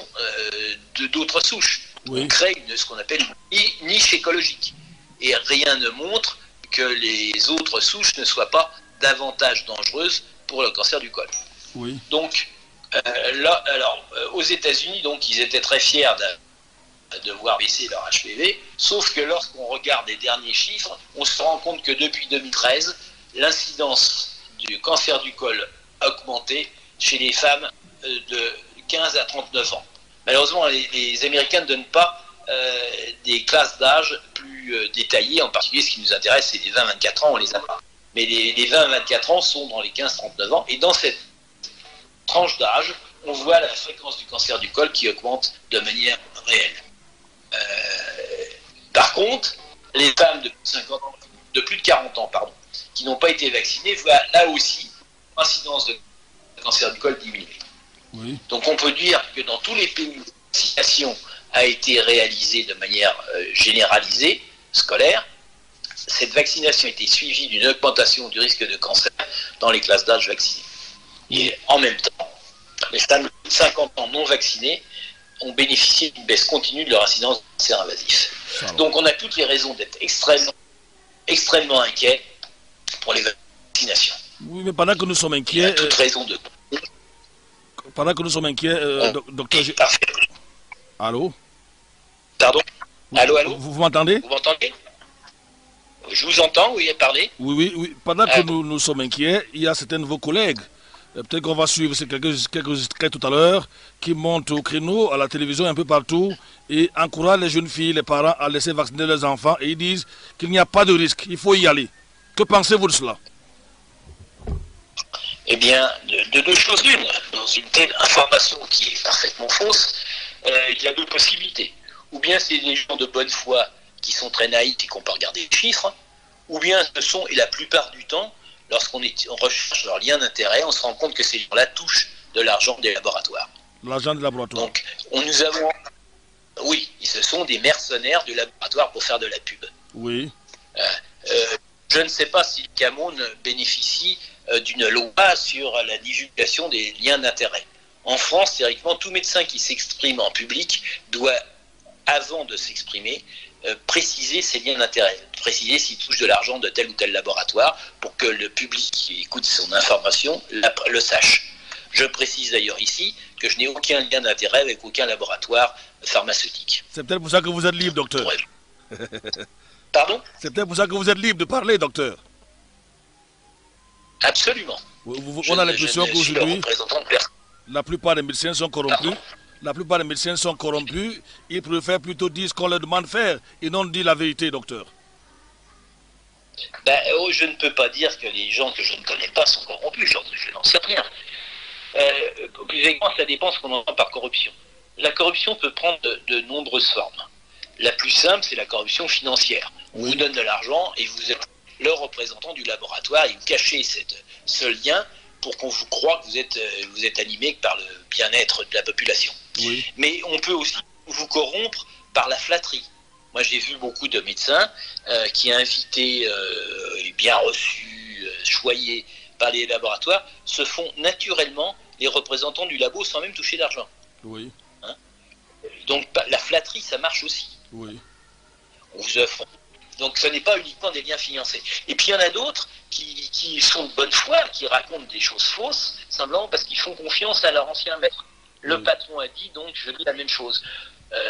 L: d'autres souches. Oui. On crée ce qu'on appelle une niche écologique. Et rien ne montre que les autres souches ne soient pas davantage dangereuses pour le cancer du col.
B: Oui.
L: Donc, aux États-Unis, donc, ils étaient très fiers de voir baisser leur HPV, sauf que lorsqu'on regarde les derniers chiffres, on se rend compte que depuis 2013, l'incidence du cancer du col a augmenté chez les femmes de 15 à 39 ans. Malheureusement, les Américains ne donnent pas des classes d'âge plus détaillées. En particulier, ce qui nous intéresse, c'est les 20-24 ans, on les a pas. Mais les 20-24 ans sont dans les 15-39 ans. Et dans cette tranche d'âge, on voit la fréquence du cancer du col qui augmente de manière réelle. Par contre, les femmes de plus de 40 ans, qui n'ont pas été vaccinées, voient là aussi l'incidence de cancer du col diminuer.
B: Oui.
L: Donc on peut dire que dans tous les pays où la vaccination a été réalisée de manière généralisée, scolaire, cette vaccination a été suivie d'une augmentation du risque de cancer dans les classes d'âge vaccinées. Et en même temps, les femmes de 50 ans non vaccinées ont bénéficié d'une baisse continue de leur incidence de cancer invasif. Donc on a toutes les raisons d'être extrêmement inquiets pour les vaccinations.
B: Oui, mais pendant que nous sommes inquiets... Il y a
L: toute raison de...
B: Pendant que nous sommes inquiets, docteur... Allô?
L: Pardon? Allô?
B: Vous m'entendez?
L: Vous m'entendez? Je vous entends, oui, parlez.
B: Oui. Pendant que nous sommes inquiets, il y a certains de vos collègues, peut-être qu'on va suivre quelques extraits tout à l'heure, qui montent au créneau, à la télévision, un peu partout, et encouragent les jeunes filles, les parents à laisser vacciner leurs enfants, et ils disent qu'il n'y a pas de risque, il faut y aller. Que pensez-vous de cela?
L: Eh bien, de deux choses l'une. Dans une telle information qui est parfaitement fausse, il y a deux possibilités. Ou bien c'est des gens de bonne foi qui sont très naïfs et qu'on peut regarder les chiffres, ou bien ce sont, et la plupart du temps, lorsqu'on recherche leur lien d'intérêt, on se rend compte que ces gens-là touchent de l'argent des laboratoires.
B: L'argent des laboratoires.
L: Donc, oui, ce sont des mercenaires du laboratoire pour faire de la pub.
B: Oui.
L: Je ne sais pas si le Cameroun bénéficie d'une loi sur la divulgation des liens d'intérêt. En France, théoriquement, tout médecin qui s'exprime en public doit avant de s'exprimer, préciser ses liens d'intérêt, préciser s'il touche de l'argent de tel ou tel laboratoire pour que le public qui écoute son information le sache. Je précise d'ailleurs ici que je n'ai aucun lien d'intérêt avec aucun laboratoire pharmaceutique.
B: C'est peut-être pour ça que vous êtes libre, docteur.
L: Pardon?
B: C'est peut-être pour ça que vous êtes libre de parler, docteur.
L: Absolument.
B: On a l'impression qu'aujourd'hui, la plupart des médecins sont corrompus. Pardon? La plupart des médecins sont corrompus. Ils préfèrent plutôt dire ce qu'on leur demande de faire et non dire la vérité, docteur.
L: Je ne peux pas dire que les gens que je ne connais pas sont corrompus. Je n'en sais rien. Plus exactement, ça dépend de ce qu'on entend par corruption. La corruption peut prendre de nombreuses formes. La plus simple, c'est la corruption financière. On vous donne de l'argent et vous êtes le représentant du laboratoire et vous cachez ce lien pour qu'on vous croie que vous êtes animé par le bien-être de la population. Oui. Mais on peut aussi vous corrompre par la flatterie. Moi, j'ai vu beaucoup de médecins qui, invités, bien reçus, choyés par les laboratoires, se font naturellement les représentants du labo sans même toucher d'argent. Oui. Hein? Donc, la flatterie, ça marche aussi. Oui. On vous offre. Donc, ce n'est pas uniquement des liens financiers. Et puis, il y en a d'autres qui sont de bonne foi, qui racontent des choses fausses, simplement parce qu'ils font confiance à leur ancien maître. Le patron a dit, donc je dis la même chose,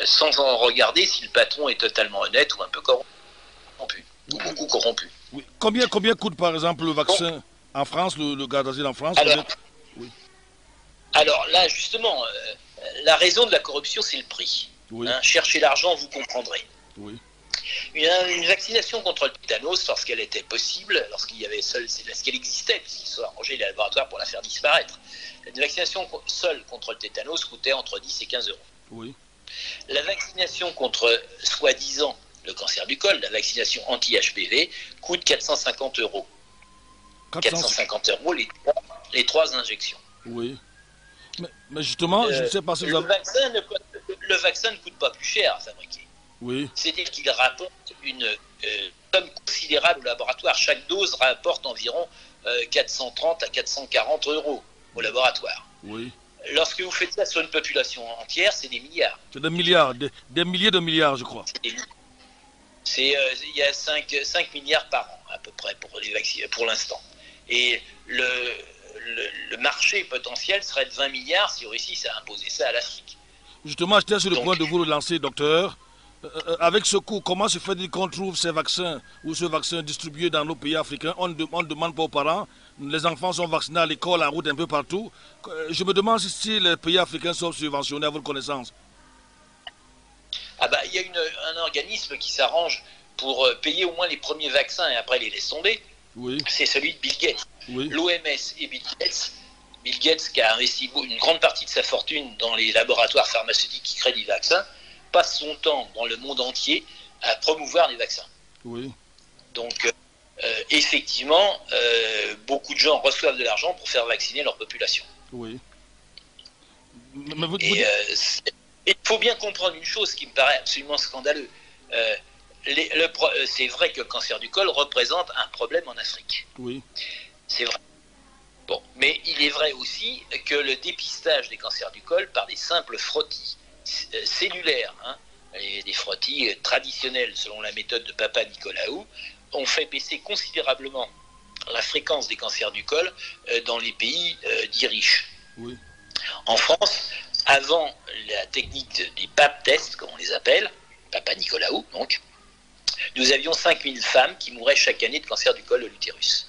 L: sans en regarder si le patron est totalement honnête ou un peu corrompu, ou beaucoup corrompu.
B: Oui. Combien coûte, par exemple, le vaccin en France, le Gardasil en France?
L: Alors là, justement, la raison de la corruption, c'est le prix. Oui. Hein, cherchez l'argent, vous comprendrez. Oui. Une vaccination contre le tétanos, lorsqu'elle était possible, lorsqu'elle existait, puisqu'il faut arranger les laboratoires pour la faire disparaître, une vaccination seule contre le tétanos coûtait entre 10 et 15 euros. Oui. La vaccination contre, soi-disant, le cancer du col, la vaccination anti-HPV, coûte 450 euros. 450 euros les 3 injections.
B: Oui. Mais justement, je ne sais pas si
L: le vaccin ne coûte pas plus cher à fabriquer. Oui. C'est-à-dire qu'il rapporte une somme considérable au laboratoire. Chaque dose rapporte environ 430 à 440 euros au laboratoire. Oui. Lorsque vous faites ça sur une population entière, c'est des milliards.
B: C'est des milliards, des milliers de milliards, je crois.
L: Il y a 5 milliards par an, à peu près, pour les vaccins, pour l'instant. Et le marché potentiel serait de 20 milliards si on réussit à imposer ça à l'Afrique.
B: Justement, j'étais sur le point de vous le lancer, docteur. Avec ce coût, comment se fait-il qu'on trouve ces vaccins ou ce vaccin distribué dans nos pays africains? On ne demande pas aux parents. Les enfants sont vaccinés à l'école, en route, un peu partout. Je me demande si les pays africains sont subventionnés à votre connaissance.
L: Il y a un organisme qui s'arrange pour payer au moins les premiers vaccins et après les laisse tomber. Oui. C'est celui de Bill Gates. Oui. L'OMS et Bill Gates qui a investi une grande partie de sa fortune dans les laboratoires pharmaceutiques qui créent des vaccins, passe son temps dans le monde entier à promouvoir les vaccins. Oui. Donc, effectivement, beaucoup de gens reçoivent de l'argent pour faire vacciner leur population. Oui. Il faut bien comprendre une chose qui me paraît absolument scandaleuse. C'est vrai que le cancer du col représente un problème en Afrique. Oui. C'est vrai. Bon, mais il est vrai aussi que le dépistage des cancers du col par des simples frottis cellulaires, des frottis traditionnels selon la méthode de Papa Nicolaou, ont fait baisser considérablement la fréquence des cancers du col dans les pays dits riches. Oui. En France, avant la technique des PAP tests, comme on les appelle, Papa Nicolaou donc, nous avions 5000 femmes qui mouraient chaque année de cancer du col de l'utérus.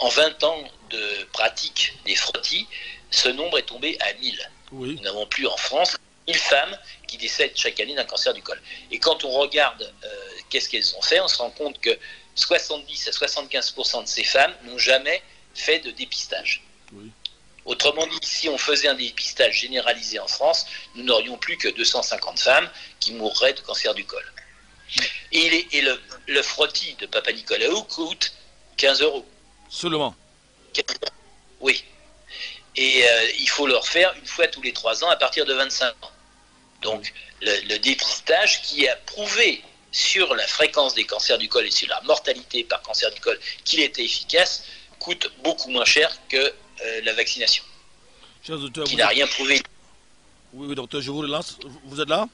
L: En 20 ans de pratique des frottis, ce nombre est tombé à 1000. Oui. Nous n'avons plus en France 1000 femmes qui décèdent chaque année d'un cancer du col. Et quand on regarde qu'est-ce qu'elles ont fait, on se rend compte que 70 à 75% de ces femmes n'ont jamais fait de dépistage. Oui. Autrement dit, si on faisait un dépistage généralisé en France, nous n'aurions plus que 250 femmes qui mourraient de cancer du col. Et le frottis de Papa Nicolaou coûte 15 euros.
B: Seulement.
L: Oui. Et il faut le refaire une fois tous les 3 ans à partir de 25 ans. Donc le dépistage qui a prouvé sur la fréquence des cancers du col et sur la mortalité par cancer du col qu'il était efficace coûte beaucoup moins cher que la vaccination.
B: Chers auditeurs,
L: qui n'a rien prouvé.
B: Oui, docteur, je vous relance. Vous êtes là?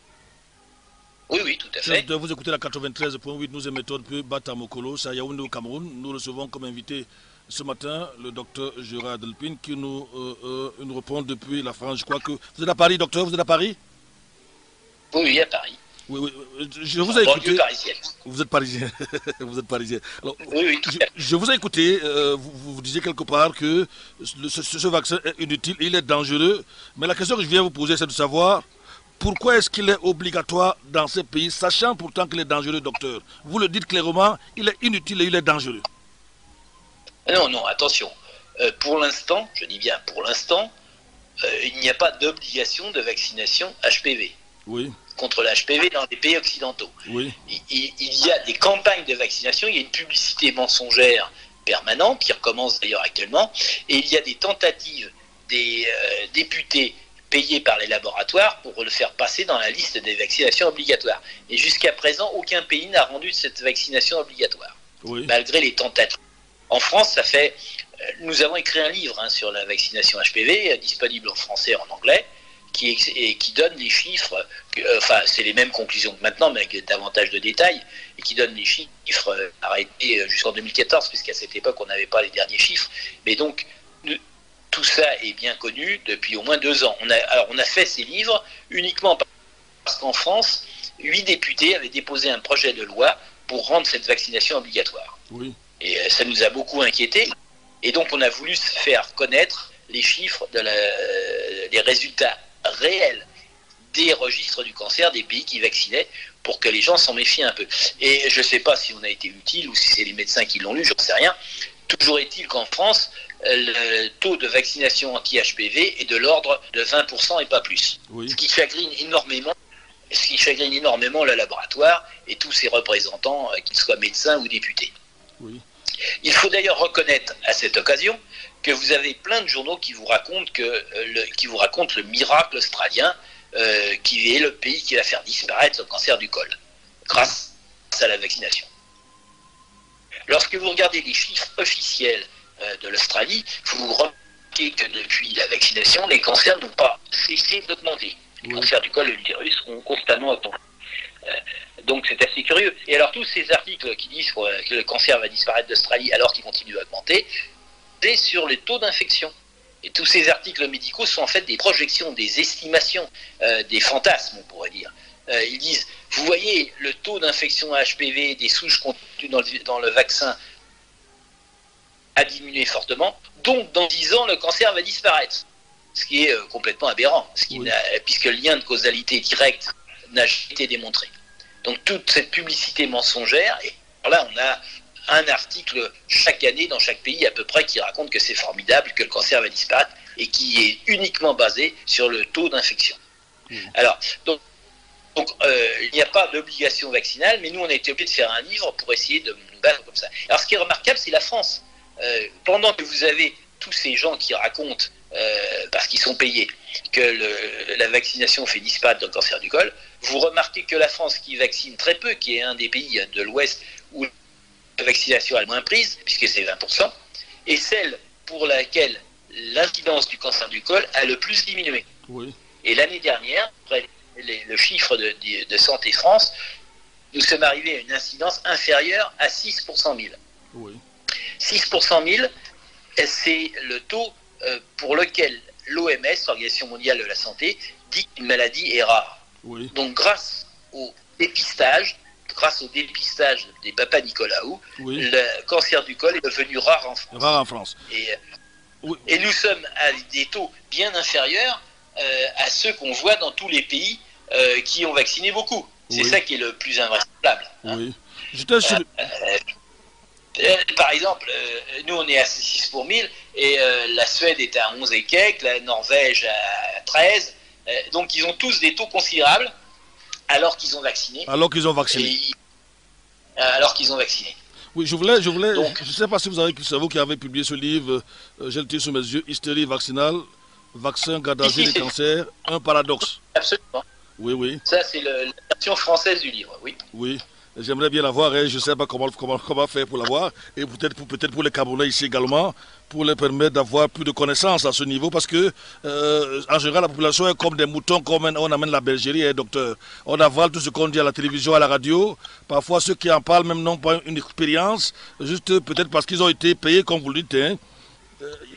L: Oui, oui, tout à fait.
B: Vous écoutez la 93.8, nous émettons depuis Batamokolo, c'est à Yaoundé au Cameroun. Nous recevons comme invité ce matin le docteur Gérard Adelpine qui nous répond depuis la France. Je crois que vous êtes à Paris, docteur, vous êtes à Paris?
L: Oui, à Paris.
B: Oui, je vous ai écouté.
L: Parisienne.
B: Vous êtes parisien. Vous êtes parisien. Alors,
L: oui, tout à fait.
B: Je vous ai écouté. Vous disiez quelque part que ce vaccin est inutile, il est dangereux. Mais la question que je viens vous poser, c'est de savoir pourquoi est-ce qu'il est obligatoire dans ces pays, sachant pourtant qu'il est dangereux, docteur. Vous le dites clairement, il est inutile et il est dangereux.
L: Non, attention. Pour l'instant, je dis bien pour l'instant, il n'y a pas d'obligation de vaccination HPV.
B: Oui.
L: Contre l'HPV dans les pays occidentaux.
B: Oui.
L: Il y a des campagnes de vaccination, il y a une publicité mensongère permanente qui recommence d'ailleurs actuellement, et il y a des tentatives des députés payés par les laboratoires pour le faire passer dans la liste des vaccinations obligatoires. Et jusqu'à présent, aucun pays n'a rendu cette vaccination obligatoire, malgré les tentatives. En France, nous avons écrit un livre sur la vaccination HPV, disponible en français et en anglais, qui donne les chiffres, c'est les mêmes conclusions que maintenant, mais avec davantage de détails, et qui donne les chiffres arrêtés jusqu'en 2014, puisqu'à cette époque, on n'avait pas les derniers chiffres. Mais donc, tout ça est bien connu depuis au moins 2 ans. On a fait ces livres uniquement parce qu'en France, 8 députés avaient déposé un projet de loi pour rendre cette vaccination obligatoire.
B: Oui.
L: Et ça nous a beaucoup inquiétés. Et donc, on a voulu faire connaître les chiffres, les résultats réels des registres du cancer des pays qui vaccinaient pour que les gens s'en méfient un peu. Et je ne sais pas si on a été utile ou si c'est les médecins qui l'ont lu, je ne sais rien. Toujours est-il qu'en France, le taux de vaccination anti-HPV est de l'ordre de 20% et pas plus.
B: Oui.
L: Ce qui chagrine énormément le laboratoire et tous ses représentants, qu'ils soient médecins ou députés.
B: Oui.
L: Il faut d'ailleurs reconnaître à cette occasion que vous avez plein de journaux qui vous racontent le miracle australien, qui est le pays qui va faire disparaître le cancer du col, grâce à la vaccination. Lorsque vous regardez les chiffres officiels de l'Australie, vous remarquez que depuis la vaccination, les cancers n'ont pas cessé d'augmenter. Les cancers du col de l'utérus ont constamment augmenté. Donc c'est assez curieux. Et alors tous ces articles qui disent que le cancer va disparaître d'Australie alors qu'il continue à augmenter, c'est sur les taux d'infection. Et tous ces articles médicaux sont en fait des projections, des estimations, des fantasmes, on pourrait dire. Ils disent, vous voyez, le taux d'infection à HPV des souches contenues dans le vaccin a diminué fortement, donc dans 10 ans, le cancer va disparaître. Ce qui est complètement aberrant, puisque le lien de causalité directe n'a jamais été démontré. Donc toute cette publicité mensongère, et là on a un article chaque année dans chaque pays à peu près qui raconte que c'est formidable, que le cancer va disparaître, et qui est uniquement basé sur le taux d'infection. Alors, donc il n'y a pas d'obligation vaccinale, mais nous on a été obligés de faire un livre pour essayer de nous battre comme ça. Alors ce qui est remarquable, c'est la France. Pendant que vous avez tous ces gens qui racontent, parce qu'ils sont payés, que la vaccination fait disparaître le cancer du col, vous remarquez que la France, qui vaccine très peu, qui est un des pays de l'Ouest où la vaccination est le moins prise, puisque c'est 20%, est celle pour laquelle l'incidence du cancer du col a le plus diminué.
B: Oui.
L: Et l'année dernière, après le chiffre de Santé France, nous sommes arrivés à une incidence inférieure à 6 pour 100 000.
B: Oui.
L: 6 pour 100 000, c'est le taux pour lequel l'OMS, l'Organisation mondiale de la santé, dit qu'une maladie est rare.
B: Oui.
L: Donc grâce au dépistage des Papa Nicolaou, le cancer du col est devenu rare en France. Et nous sommes à des taux bien inférieurs à ceux qu'on voit dans tous les pays qui ont vacciné beaucoup. C'est ça qui est le plus invraisemblable.
B: Oui.
L: Par exemple, nous on est à 6 pour 1000 et la Suède est à 11 et quelques, la Norvège à 13. Donc ils ont tous des taux considérables alors qu'ils ont vacciné.
B: Alors qu'ils ont vacciné. Oui, je voulais. Donc, je ne sais pas si c'est vous qui avez publié ce livre, j'ai le titre sous mes yeux, Hystérie vaccinale, vaccin, gardagie des cancers, un paradoxe.
L: Absolument.
B: Oui.
L: Ça, c'est la version française du livre, oui.
B: Oui. J'aimerais bien l'avoir, je ne sais pas comment faire pour l'avoir, et peut-être pour les Camerounais ici également, pour les permettre d'avoir plus de connaissances à ce niveau, parce que en général la population est comme des moutons, comme on amène la bergerie, docteur. On avale tout ce qu'on dit à la télévision, à la radio. Parfois ceux qui en parlent même n'ont pas une expérience, juste peut-être parce qu'ils ont été payés, comme vous le dites. Hein.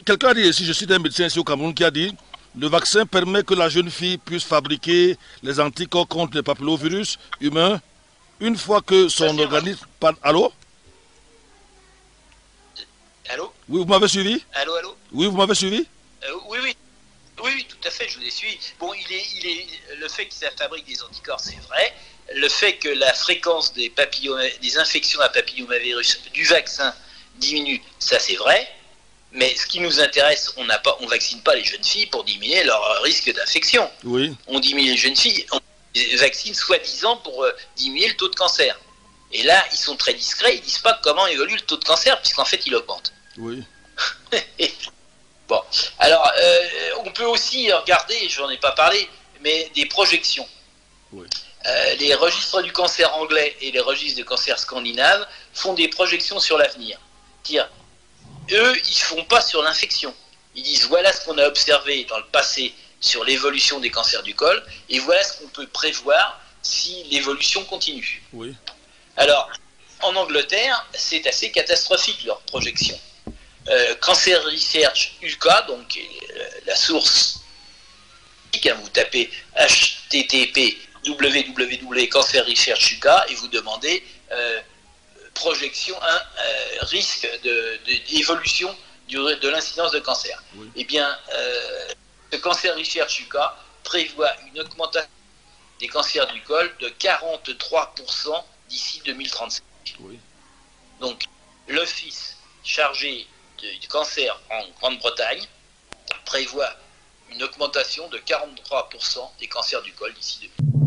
B: Quelqu'un a dit ici, je cite un médecin ici au Cameroun qui a dit: le vaccin permet que la jeune fille puisse fabriquer les anticorps contre les papillovirus humains une fois que son organisme... Allô?
L: Allô?
B: Oui, vous m'avez suivi?
L: Allô, allô?
B: Oui, vous m'avez suivi?
L: Oui, tout à fait, je vous ai suivi. Bon, le fait que ça fabrique des anticorps, c'est vrai. Le fait que la fréquence des infections à papillomavirus du vaccin diminue, ça c'est vrai. Mais ce qui nous intéresse, on ne vaccine pas les jeunes filles pour diminuer leur risque d'infection.
B: Oui.
L: On diminue les jeunes filles, on les vaccine soi-disant pour diminuer le taux de cancer. Et là, ils sont très discrets, ils ne disent pas comment évolue le taux de cancer, puisqu'en fait, il augmente.
B: Oui.
L: Bon, alors, on peut aussi regarder, je n'en ai pas parlé, mais des projections.
B: Oui.
L: Les registres du cancer anglais et les registres du cancer scandinave font des projections sur l'avenir. C'est-à-dire, eux, ils ne font pas sur l'infection. Ils disent, voilà ce qu'on a observé dans le passé sur l'évolution des cancers du col, et voilà ce qu'on peut prévoir si l'évolution continue.
B: Oui. Alors,
L: en Angleterre, c'est assez catastrophique leur projection. Cancer Research UK, donc la source, vous tapez http www.cancer Research UK et vous demandez projection, risque d'évolution de l'incidence de cancer. Oui. Eh bien, ce Cancer Research UK prévoit une augmentation des cancers du col de 43% d'ici 2035.
B: Oui.
L: Donc, l'office chargé du cancer en Grande-Bretagne prévoit une augmentation de 43% des cancers du col d'ici 2035.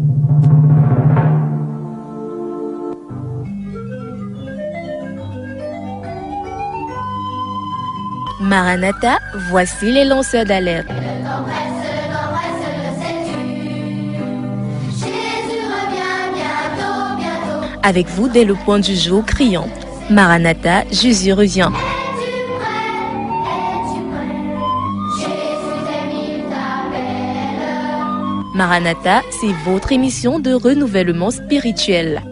A: Maranatha, voici les lanceurs d'alerte. Avec vous dès le point du jour criant: Maranatha, Jésus revient. Maranatha, c'est votre émission de renouvellement spirituel.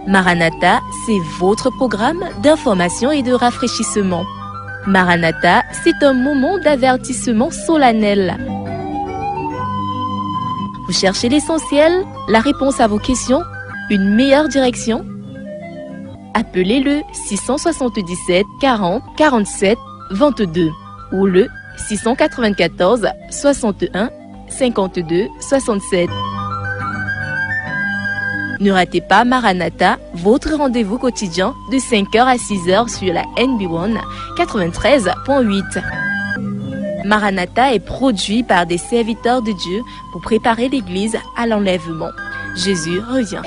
A: Maranatha, c'est votre programme d'information et de rafraîchissement. Maranatha, c'est un moment d'avertissement solennel. Vous cherchez l'essentiel, la réponse à vos questions, une meilleure direction? Appelez le 677 40 47 22 ou le 694 61 52 67. Ne ratez pas Maranatha, votre rendez-vous quotidien de 5h à 6h sur la NB1 93.8. Maranatha est produit par des serviteurs de Dieu pour préparer l'Église à l'enlèvement. Jésus revient.